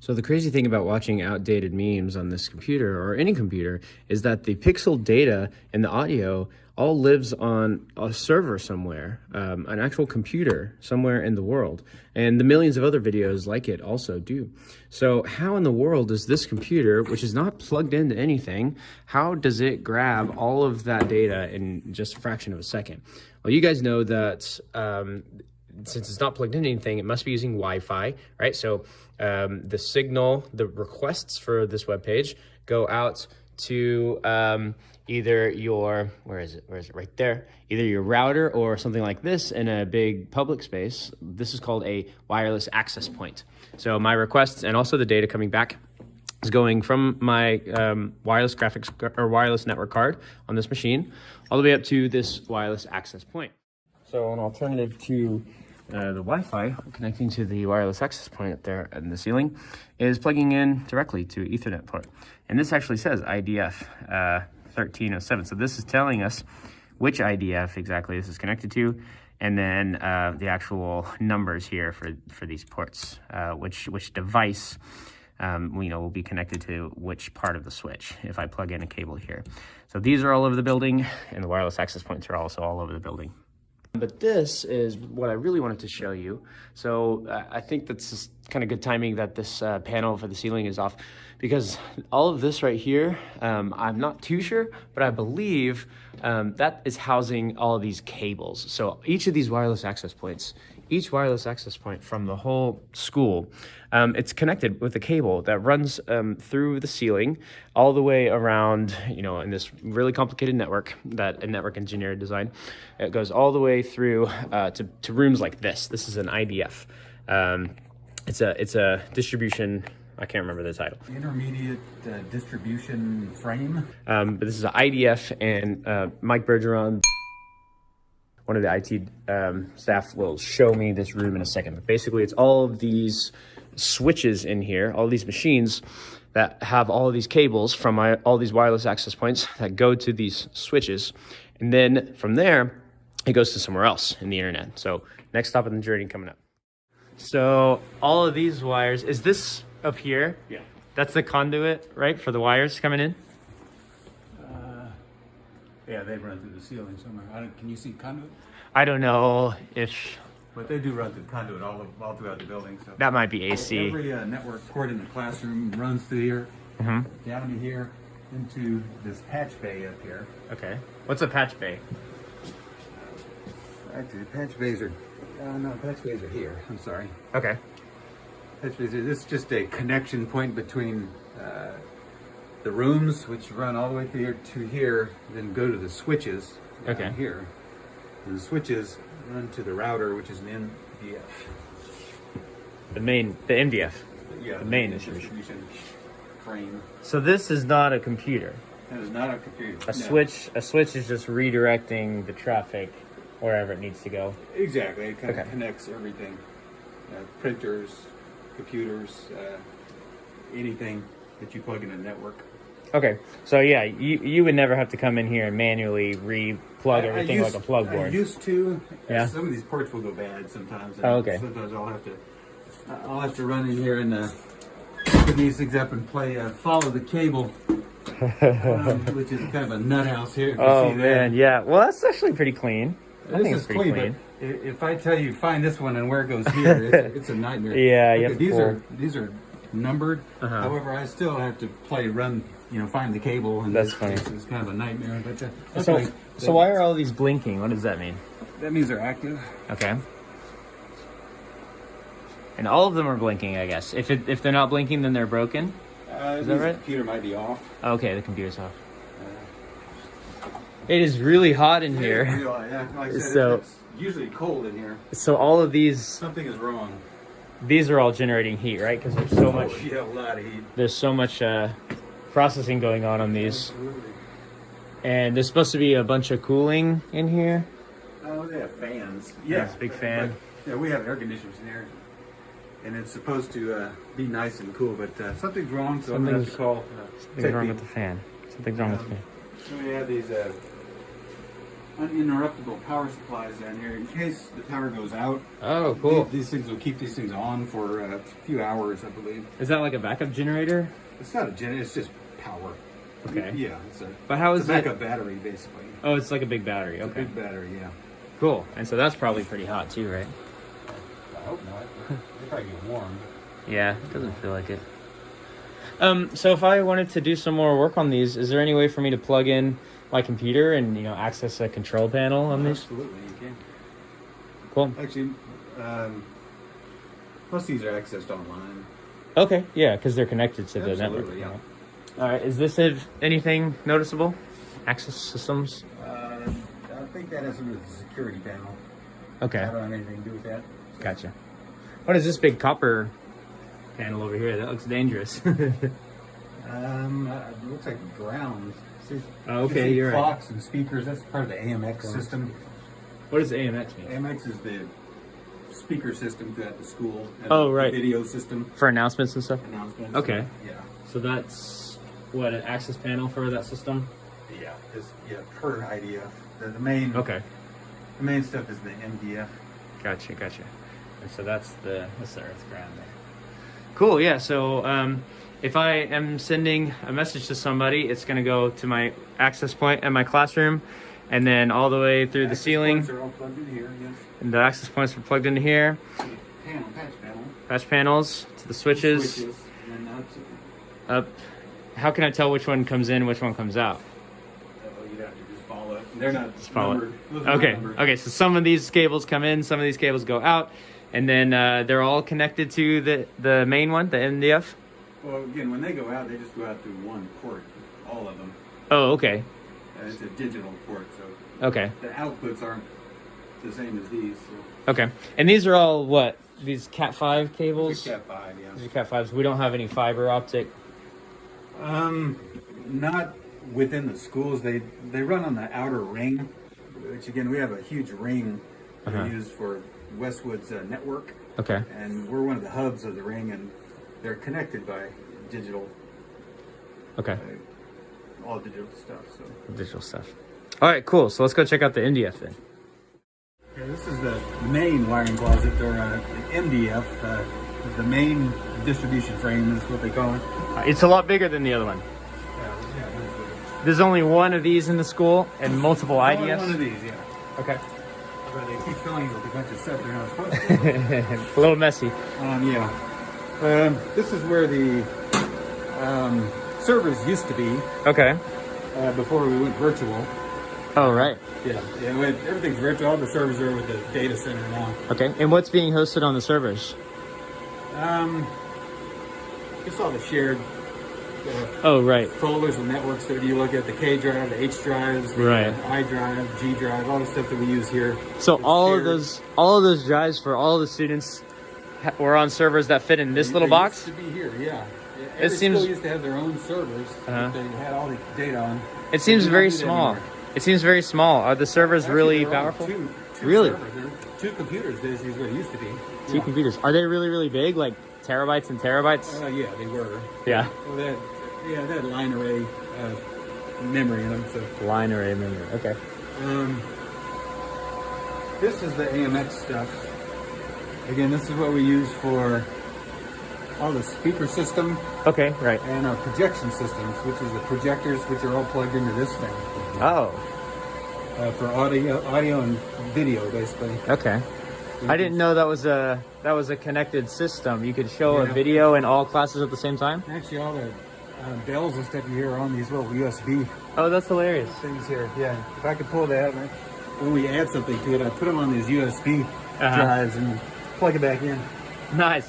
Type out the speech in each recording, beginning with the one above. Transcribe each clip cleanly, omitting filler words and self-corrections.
So the crazy thing about watching outdated memes on this computer or any computer is that the pixel data and the audio all lives on a server somewhere, an actual computer somewhere in the world. And the millions of other videos like it also do. So how in the world does this computer, which is not plugged into anything, how does it grab all of that data in just a fraction of a second? Well, you guys know that since it's not plugged into anything, it must be using Wi-Fi, right? So the signal, the requests for this web page go out to either your, where is it, right there, either your router or something like this in a big public space. This is called a wireless access point. So my requests and also the data coming back is going from my wireless graphics or wireless network card on this machine all the way up to this wireless access point. So an alternative to the Wi-Fi connecting to the wireless access point up there in the ceiling is plugging in directly to Ethernet port. And this actually says IDF 1307. So this is telling us which IDF exactly this is connected to, and then the actual numbers here for these ports, which device will be connected to which part of the switch if I plug in a cable here. So these are all over the building, and the wireless access points are also all over the building. But this is what I really wanted to show you. So I think that's just kind of good timing that this panel for the ceiling is off, because all of this right here, I'm not too sure, but I believe that is housing all of these cables. So each of these wireless access points, each wireless access point from the whole school, it's connected with a cable that runs through the ceiling all the way around, in this really complicated network that a network engineer designed. It goes all the way through to rooms like this. This is an IDF. It's a distribution, I can't remember the title. Intermediate distribution frame. But this is an IDF, and Mike Bergeron, one of the IT staff, will show me this room in a second. But basically, it's all of these switches in here, all these machines that have all of these cables from all these wireless access points that go to these switches. And then from there, it goes to somewhere else in the internet. So next stop in the journey coming up. So all of these wires, is this up here? Yeah. That's the conduit, right, for the wires coming in? Yeah, they run through the ceiling somewhere. Can you see conduit? I don't know if... But they do run through conduit all throughout the building. So that might be AC. Every network port in the classroom runs through here, down to here, into this patch bay up here. Okay. What's a patch bay? Actually, the patch bays are... no, patch bays are here. I'm sorry. Okay. Patch bays are... This is just a connection point between the rooms, which run all the way through here to here, then go to the switches down here. And the switches run to the router, which is an MDF. The MDF. Yeah, the main distribution frame. So this is not a computer. That is not a computer. A switch is just redirecting the traffic wherever it needs to go. Exactly. It kind of connects everything. Printers, computers, anything that you plug in a network. Okay, so yeah, you would never have to come in here and manually re-plug everything like a plug board. I used to. Yeah. Some of these ports will go bad sometimes. Oh, okay. Sometimes I'll have to run in here and open these things up and play follow the cable, which is kind of a nut house here. Oh man, yeah. Well, that's actually pretty clean. I think This is pretty clean. But if I tell you find this one and where it goes here, it's a nightmare. Yeah, you okay, have these are numbered. However, I still have to find the cable, and that's funny. It's kind of a nightmare. But so why are all these blinking? What does that mean? That means they're active. Okay. And all of them are blinking, I guess. If they're not blinking, then they're broken. Is that right? The computer might be off. Okay, the computer's off. It is really hot in here. Yeah, like I said, it's usually cold in here. So all of these... Something is wrong. These are all generating heat, right? Because there's so much... Yeah, a lot of heat. There's so much processing going on these. Absolutely. And there's supposed to be a bunch of cooling in here. Oh, they have fans. Yeah, big fan. Yeah, we have air conditioners in here. And it's supposed to be nice and cool, but something's wrong, so I'm going to have to call... Something's wrong with the fan. Something's wrong with the fan. So we have these uninterruptible power supplies down here in case the power goes out. Oh, cool. These things will keep these things on for a few hours, I believe. Is that like a backup generator? It's not a generator, it's just power. Okay. Yeah, it's a, But how is it's a backup battery, basically. Oh, it's like a big battery. It's Okay. a big battery, yeah. Cool. And so that's probably pretty hot too, right? I hope not. They probably get warm. Yeah, it doesn't feel like it. So if I wanted to do some more work on these, is there any way for me to plug in my computer and, you know, access a control panel on these? Absolutely, you can. Cool. Actually, most of these are accessed online. Okay, yeah, because they're connected to the network. Absolutely, yeah. All right, is this anything noticeable? Access systems? I think that has to do with the security panel. Okay, I don't have anything to do with that. gotcha. What is this big copper panel over here? That looks dangerous. It looks like ground. See, Oh, okay, you're right. clocks and speakers. That's part of the AMX system. What does AMX mean? AMX is the speaker system throughout the school. And Oh, the right. video system. For announcements and stuff? Announcements. Okay. Yeah. So that's, what, an access panel for that system? Yeah. Per IDF. The main. Okay. The main stuff is the MDF. Gotcha. And so that's the Earth ground there. Cool, yeah. So if I am sending a message to somebody, it's going to go to my access point in my classroom, and then all the way through the ceiling. Points are all plugged in here, yes. And the access points are plugged into here. Patch panel. Patch panels to the switches. And then Up. How can I tell which one comes in, which one comes out? you'd have to just follow it. They're not Just follow it. numbered. Those are not Okay. numbered. Okay. So some of these cables come in, some of these cables go out, and then they're all connected to the main one, the MDF. Well, again, when they go out, they just go out through one port, all of them. Oh, okay. It's a digital port, so Okay. the outputs aren't the same as these. So. Okay. And these are all what? These Cat 5 cables? Cat 5, yeah. These are Cat 5s. We don't have any fiber optic. Not within the schools. They run on the outer ring, which again, we have a huge ring that we use for Westwood's network. Okay. And we're one of the hubs of the ring, and they're connected by digital, Okay. all digital stuff. So Digital stuff. All right, cool. So let's go check out the MDF then. okay, this is the main wiring closet, or the MDF. The main distribution frame is what they call it. It's a lot bigger than the other one. There's only one of these in the school and multiple Only IDFs. one of these, yeah. Okay. But they keep filling it with a bunch of stuff they're not supposed to. A little messy. Yeah. This is where the servers used to be Okay. before we went virtual. Oh, right. Yeah, everything's virtual. All the servers are with the data center now. Okay. And what's being hosted on the servers? Just all the shared Oh, right. folders and networks that you look at, the K drive, the H drives, the Right. I drive, G drive, all the stuff that we use here. So It's all shared. of those drives for all the students were on servers that fit in this little They box? used to be here, yeah. It Every seems- school used to have their own servers that they had all the data on. It seems They don't very do that small. anymore. It seems very small. Are the servers Actually, really they're all powerful? Two Really? servers. They're two computers. This is what it used to be. Two computers. Are they really, really big? Like terabytes and terabytes? Yeah, they were. Yeah. Well, they had line array memory in them. So Line array memory. Okay. this is the AMX stuff. Again, this is what we use for all the speaker system Okay, right. and our projection systems, which is the projectors, which are all plugged into this thing Oh, for audio and video, basically. okay. I didn't know that was a connected system. You could show a Yeah. video in all classes at the same time. Actually, all the bells and stuff you hear are on these little USB Oh, that's hilarious. things here. Yeah, if I could pull that, when we add something to it, I put them on these USB drives and plug it back in. Nice.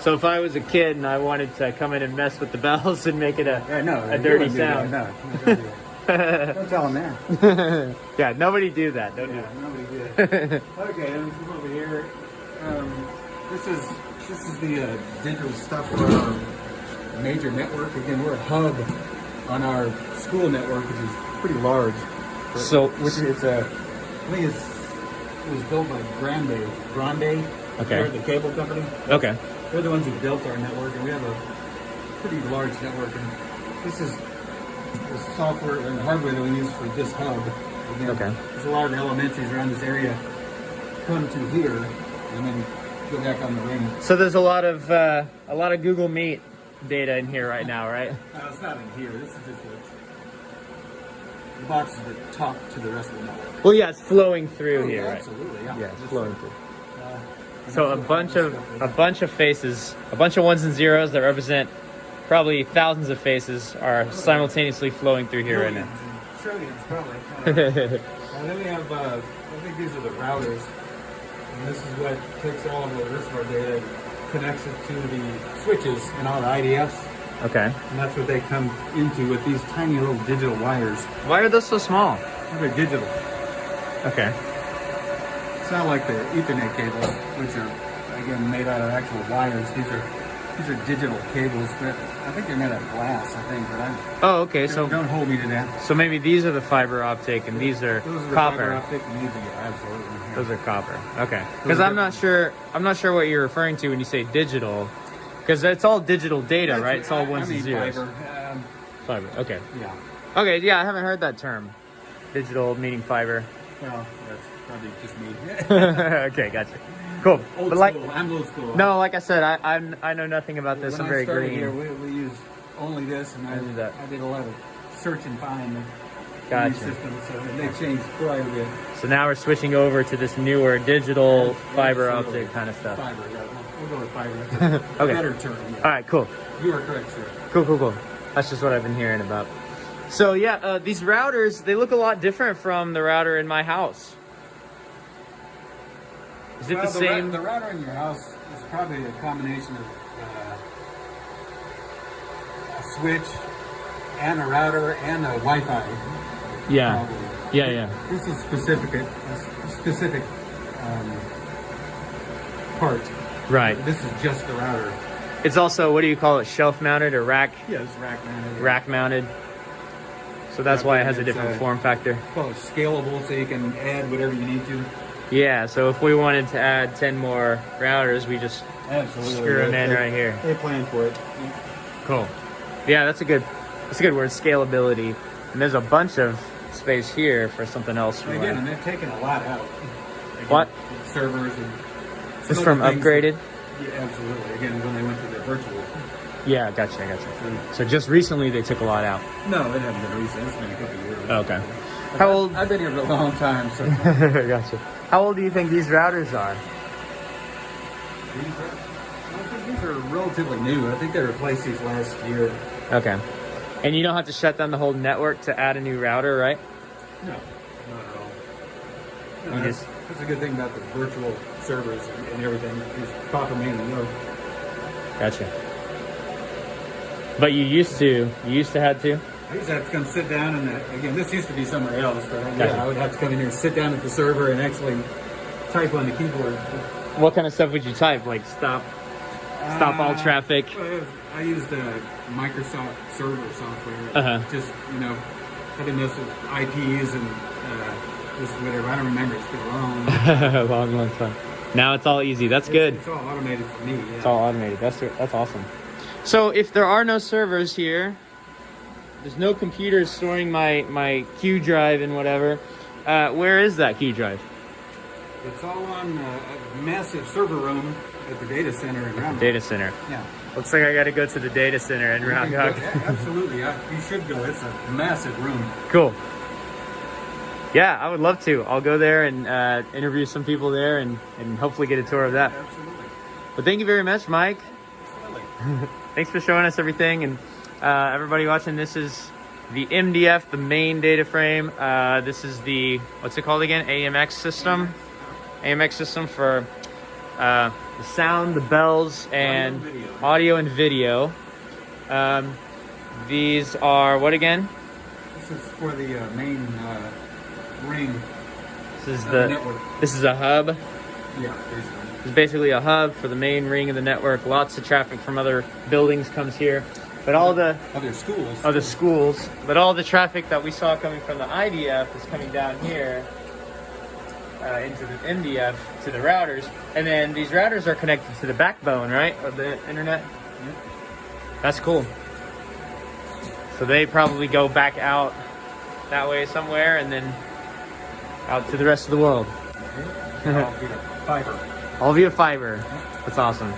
So if I was a kid and I wanted to come in and mess with the bells and make it a You dirty wouldn't do that. sound. No, don't do that. Don't tell them that. Yeah, nobody do that. Don't do Yeah, that. nobody did. Okay, and come over here. This is the digital stuff for our major network. Again, we're a hub on our school network, which is pretty large. So- which is I think it was built by Grande. Okay. They're the cable company. Okay. They're the ones who built our network, and we have a pretty large network. And this is the software and hardware that we use for this hub. Again, Okay. there's a lot of elementaries around this area come to here and then go back on the ring. So there's a lot of Google Meet data in here right now, right? No, it's not in here. This is just the boxes that talk to the rest of the network. Well, yeah, it's flowing through Oh, here, yeah, right? absolutely, yeah. Yeah, it's Just, flowing through. and So a that's bunch what of all this a stuff bunch of faces, a bunch of ones and zeros that represent probably thousands of faces are simultaneously flowing through is. here right now. Trillions, probably. And then we have, I think these are the routers. And this is what takes all of the rest of our data, connects it to the switches and all the IDFs. Okay. And that's what they come into with these tiny little digital wires. Why are those so small? They're digital. Okay. It's not like the Ethernet cables, which are, again, made out of actual wires. These are digital cables, but I think they're made out of glass, I think. But Oh, okay. So don't hold me to that. so maybe these are the fiber optic and these are Those are the copper. fiber optic, and these are absolutely. Yeah. Those are copper. Okay. Because are I'm not sure what you're referring to when you say digital. Because it's all digital data, right? It's all ones I mean, and zeros. Fiber. Fiber. Okay. Yeah. Okay. Yeah, I haven't heard that term. Digital meaning fiber. Well, that's probably just me. Okay, gotcha. Cool. Old But like, school. I'm old school. no, like I said, I know nothing about this. When I'm I very started green. here, we used only this, and I knew that. I did a lot of search and find. Gotcha. Systems, so they changed quite a bit. So now we're switching over to this newer digital fiber Absolutely. optic kind of stuff. Fiber, yeah. We'll go with fiber. That's a Okay. better term. Yeah. All right, cool. You are correct, sir. Cool. That's just what I've been hearing about. So yeah, these routers, they look a lot different from the router in my house. Is it Well, the same? The router in your house is probably a combination of a switch and a router and a Wi-Fi. Yeah. Probably. Yeah. This is a specific part. Right. This is just the router. It's also, what do you call it? Shelf mounted or rack Yeah, it's rack mounted. mounted. So that's why it has a different form factor. Well, it's scalable, so you can add whatever you need to. Yeah, so if we wanted to add 10 more routers, we just Absolutely. screw them in right here. They plan for it. Cool. Yeah, that's a good word, scalability. And there's a bunch of space here for something else. we Again, want. and they've taken a lot out. Again, What? Servers and This some from other things upgraded? that- yeah, absolutely. Again, when they went to the virtual. Yeah, gotcha. So just recently they took a lot out. No, it hasn't been recent. It's been a couple of years. Okay. But How old? I've been here for a long time, so. Gotcha. How old do you think these routers are? These are relatively new. I think they replaced these last year. Okay. And you don't have to shut down the whole network to add a new router, right? No, not at all. No, You that's, just- that's a good thing about the virtual servers and everything. These copper mainly go. Gotcha. But you used to had to? I used to have to come sit down, and again, this used to be somewhere else, but Gotcha. yeah, I would have to come in here, sit down at the server, and actually type on the keyboard. What kind of stuff would you type? Like stop all traffic? Well, I used Microsoft server software. Uh-huh. Just, had to mess with IPs and just whatever. I don't remember. It's been a long. long time. Now it's all easy. That's good. It's all automated for me. Yeah. It's all automated. That's awesome. So if there are no servers here, there's no computers storing my Q drive and whatever. Where is that Q drive? It's all on a massive server room at the data center in Round Rock. Data center. Yeah. Looks like I got to go to the data center in Round Rock. Absolutely. You should go. It's a massive room. Cool. Yeah, I would love to. I'll go there and interview some people there and hopefully get a tour of that. Absolutely. But thank you very much, Mike. Absolutely. Thanks for showing us everything. And everybody watching, this is the MDF, the main data frame. This is the, what's it called again? AMX system. AMX system for the sound, the bells, and audio and video. These are what again? This is for the main ring. This is the network. This is a hub. Yeah, basically. It's basically a hub for the main ring of the network. Lots of traffic from other buildings comes here, but all the Other schools. but all the traffic that we saw coming from the IDF is coming down here into the MDF to the routers, and then these routers are connected to the backbone, right, of the internet. Yep. That's cool. So they probably go back out that way somewhere, and then out to the rest of the world. All via fiber. All via fiber. That's awesome.